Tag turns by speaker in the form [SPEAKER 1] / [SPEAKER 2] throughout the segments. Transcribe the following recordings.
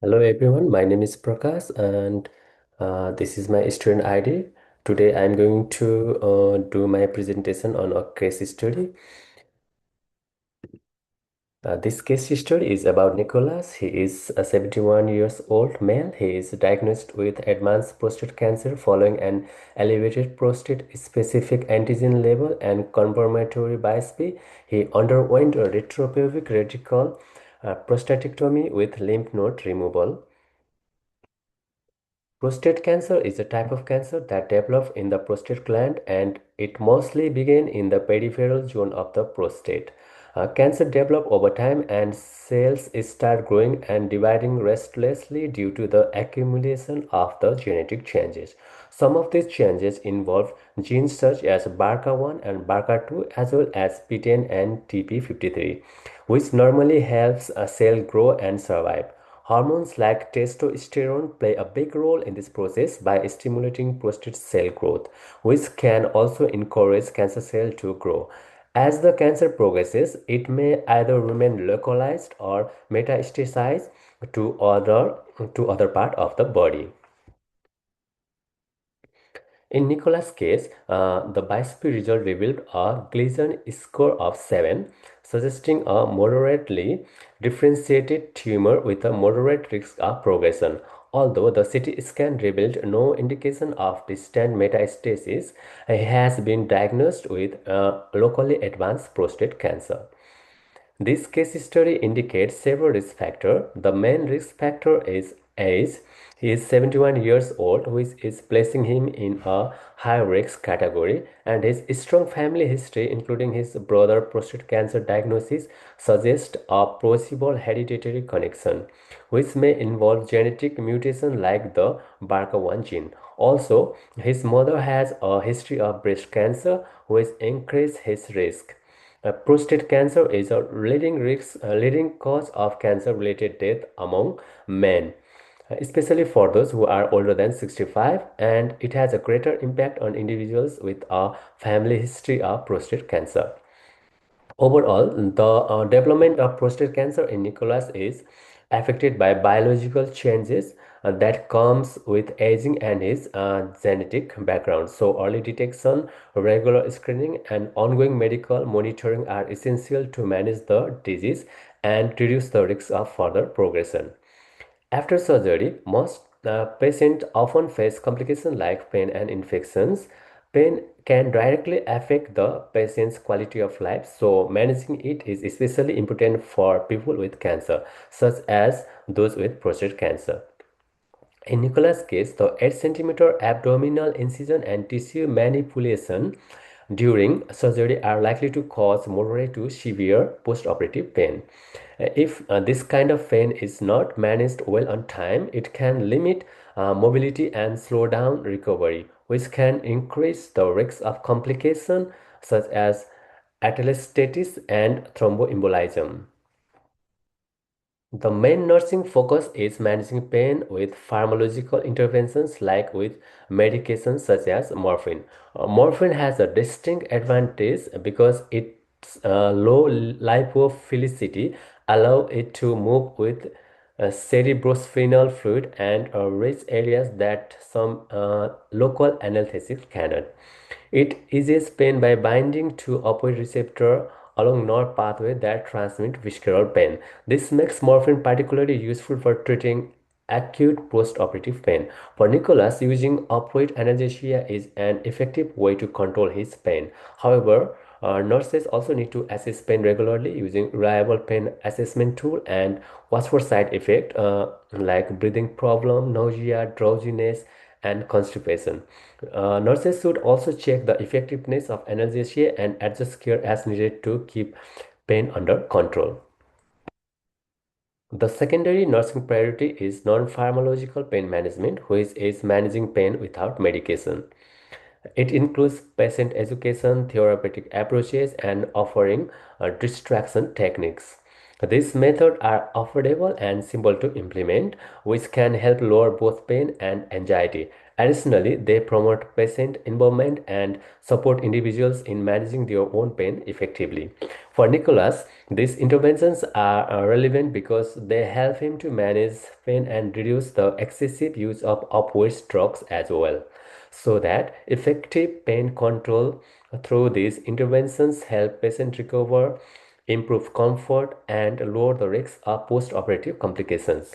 [SPEAKER 1] Hello everyone, my name is Prakash and this is my student ID. Today I'm going to do my presentation on a case study. This case study is about Nicholas. He is a 71 years old male. He is diagnosed with advanced prostate cancer following an elevated prostate specific antigen level and confirmatory biopsy. He underwent a retropubic radical prostatectomy with lymph node removal. Prostate cancer is a type of cancer that develops in the prostate gland and it mostly begins in the peripheral zone of the prostate. Cancer develops over time and cells start growing and dividing restlessly due to the accumulation of the genetic changes. Some of these changes involve genes such as BRCA1 and BRCA2 as well as PTEN and TP53, which normally helps a cell grow and survive. Hormones like testosterone play a big role in this process by stimulating prostate cell growth, which can also encourage cancer cells to grow. As the cancer progresses, it may either remain localized or metastasize to other part of the body. In Nicholas' case, the biopsy result revealed a Gleason score of 7, suggesting a moderately differentiated tumor with a moderate risk of progression. Although the CT scan revealed no indication of distant metastasis, he has been diagnosed with locally advanced prostate cancer. This case study indicates several risk factors. The main risk factor is age. He is 71 years old, which is placing him in a high risk category, and his strong family history, including his brother prostate cancer diagnosis, suggests a possible hereditary connection, which may involve genetic mutation like the BRCA1 gene. Also, his mother has a history of breast cancer, which increases his risk. Prostate cancer is a leading cause of cancer-related death among men, especially for those who are older than 65, and it has a greater impact on individuals with a family history of prostate cancer. Overall, the development of prostate cancer in Nicholas is affected by biological changes that comes with aging and his genetic background. So early detection, regular screening, and ongoing medical monitoring are essential to manage the disease and reduce the risk of further progression. After surgery, most patients often face complications like pain and infections. Pain can directly affect the patient's quality of life, so managing it is especially important for people with cancer, such as those with prostate cancer. In Nicholas' case, the 8 centimeter abdominal incision and tissue manipulation during surgery are likely to cause moderate to severe postoperative pain. If this kind of pain is not managed well on time, it can limit mobility and slow down recovery, which can increase the risk of complications such as atelectasis and thromboembolism. The main nursing focus is managing pain with pharmacological interventions like with medications such as morphine. Morphine has a distinct advantage because its low lipophilicity allow it to move with cerebrospinal fluid and reach areas that some local analgesics cannot. It eases pain by binding to opioid receptor along nerve pathway that transmit visceral pain. This makes morphine particularly useful for treating acute post-operative pain. For Nicholas, using opioid analgesia is an effective way to control his pain. However, nurses also need to assess pain regularly using reliable pain assessment tool and watch for side effects like breathing problem, nausea, drowsiness, and constipation. Nurses should also check the effectiveness of analgesia and adjust care as needed to keep pain under control. The secondary nursing priority is non-pharmacological pain management, which is managing pain without medication. It includes patient education, therapeutic approaches, and offering distraction techniques. These methods are affordable and simple to implement, which can help lower both pain and anxiety. Additionally, they promote patient involvement and support individuals in managing their own pain effectively. For Nicholas, these interventions are relevant because they help him to manage pain and reduce the excessive use of opioid drugs as well. So that effective pain control through these interventions help patients recover, improve comfort, and lower the risk of post-operative complications.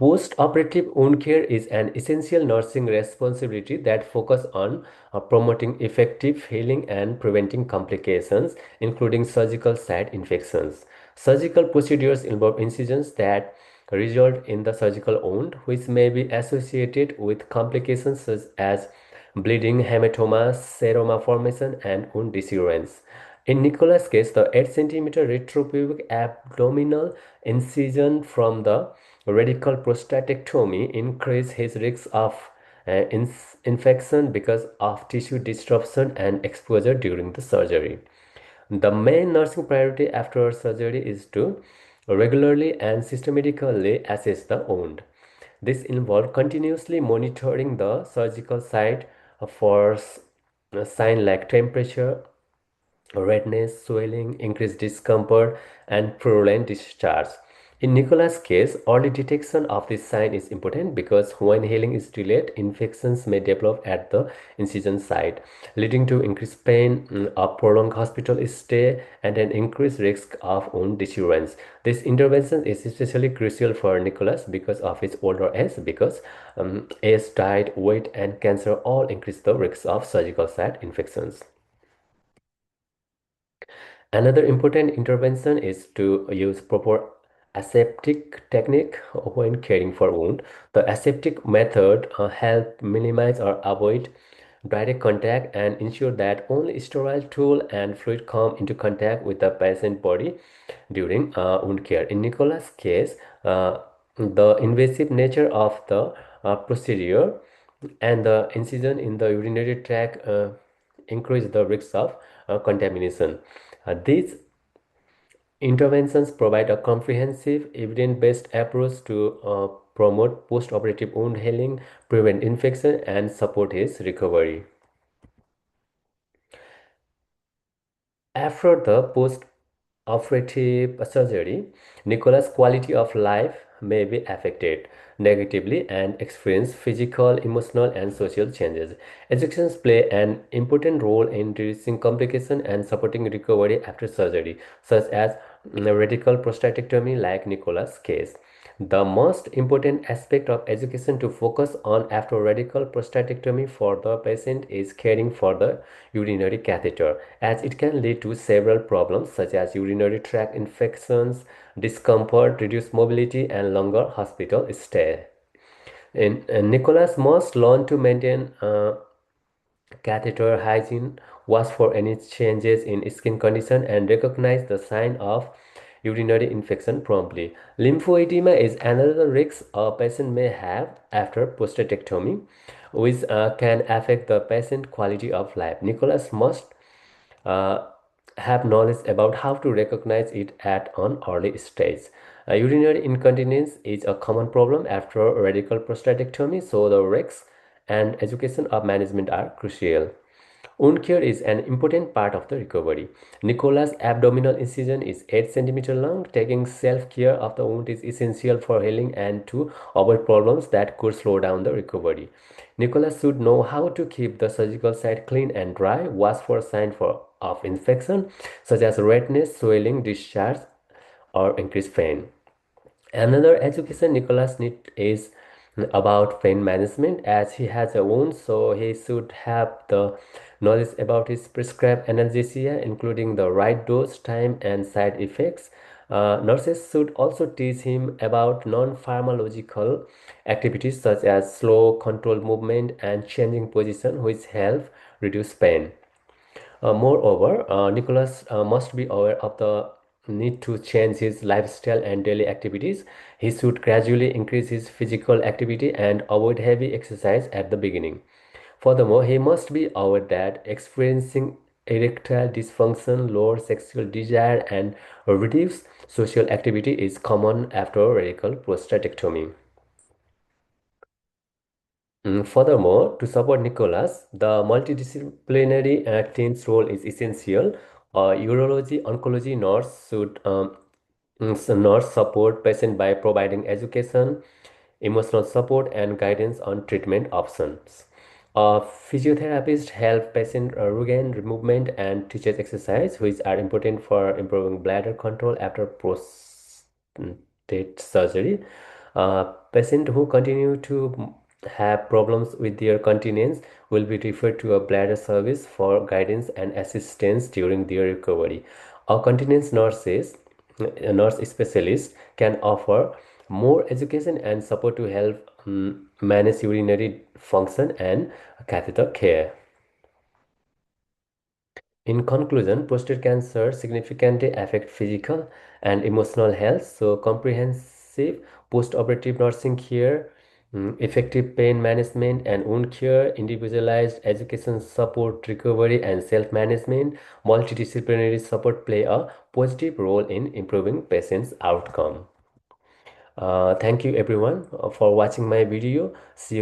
[SPEAKER 1] Post-operative wound care is an essential nursing responsibility that focuses on promoting effective healing and preventing complications, including surgical site infections. Surgical procedures involve incisions that result in the surgical wound, which may be associated with complications such as bleeding, hematoma, seroma formation, and wound disappearance. In Nicholas' case, the 8 centimeter retropubic abdominal incision from the radical prostatectomy increased his risk of infection because of tissue disruption and exposure during the surgery. The main nursing priority after surgery is to regularly and systematically assess the wound. This involves continuously monitoring the surgical site for signs like temperature, redness, swelling, increased discomfort, and purulent discharge. In Nicola's case, early detection of this sign is important because when healing is delayed, infections may develop at the incision site, leading to increased pain, a prolonged hospital stay, and an increased risk of wound recurrence. This intervention is especially crucial for Nicholas because of his older age, because age, diet, weight, and cancer all increase the risk of surgical site infections. Another important intervention is to use proper aseptic technique when caring for wound. The aseptic method help minimize or avoid direct contact and ensure that only sterile tool and fluid come into contact with the patient body during wound care. In Nicola's case, the invasive nature of the procedure and the incision in the urinary tract increase the risk of contamination. These interventions provide a comprehensive, evidence-based approach to promote post-operative wound healing, prevent infection, and support his recovery. After the post-operative surgery, Nicola's quality of life may be affected negatively and experience physical, emotional, and social changes. Education play an important role in reducing complications and supporting recovery after surgery, such as radical prostatectomy, like Nicola's case. The most important aspect of education to focus on after radical prostatectomy for the patient is caring for the urinary catheter, as it can lead to several problems such as urinary tract infections, discomfort, reduced mobility, and longer hospital stay. And Nicholas must learn to maintain catheter hygiene, watch for any changes in skin condition, and recognize the sign of urinary infection promptly. Lymphoedema is another risk a patient may have after prostatectomy, which can affect the patient quality of life. Nicholas must uh, have knowledge about how to recognize it at an early stage. Urinary incontinence is a common problem after radical prostatectomy, so the risks and education of management are crucial. Wound care is an important part of the recovery. Nicola's abdominal incision is 8 centimeters long. Taking self-care of the wound is essential for healing and to avoid problems that could slow down the recovery. Nicholas should know how to keep the surgical site clean and dry, watch for signs of infection such as redness, swelling, discharge, or increased pain. Another education Nicholas need is about pain management, as he has a wound, so he should have the knowledge about his prescribed analgesia, including the right dose, time, and side effects. Nurses should also teach him about non-pharmacological activities such as slow, controlled movement and changing position, which help reduce pain. Moreover, Nicholas must be aware of the need to change his lifestyle and daily activities. He should gradually increase his physical activity and avoid heavy exercise at the beginning. Furthermore, he must be aware that experiencing erectile dysfunction, lower sexual desire, and reduced social activity is common after radical prostatectomy. Furthermore, to support Nicholas, the multidisciplinary team's role is essential. Urology, oncology nurse should nurse support patient by providing education, emotional support, and guidance on treatment options. Physiotherapists help patient regain movement and teaches exercise, which are important for improving bladder control after prostate surgery. Patients who continue to have problems with their continence will be referred to a bladder service for guidance and assistance during their recovery. A continence a nurse specialist can offer more education and support to help manage urinary function and catheter care. In conclusion, prostate cancer significantly affects physical and emotional health. So, comprehensive post-operative nursing care, effective pain management and wound care, individualized education support, recovery, and self-management, multidisciplinary support play a positive role in improving patients' outcome. Thank you everyone for watching my video. See you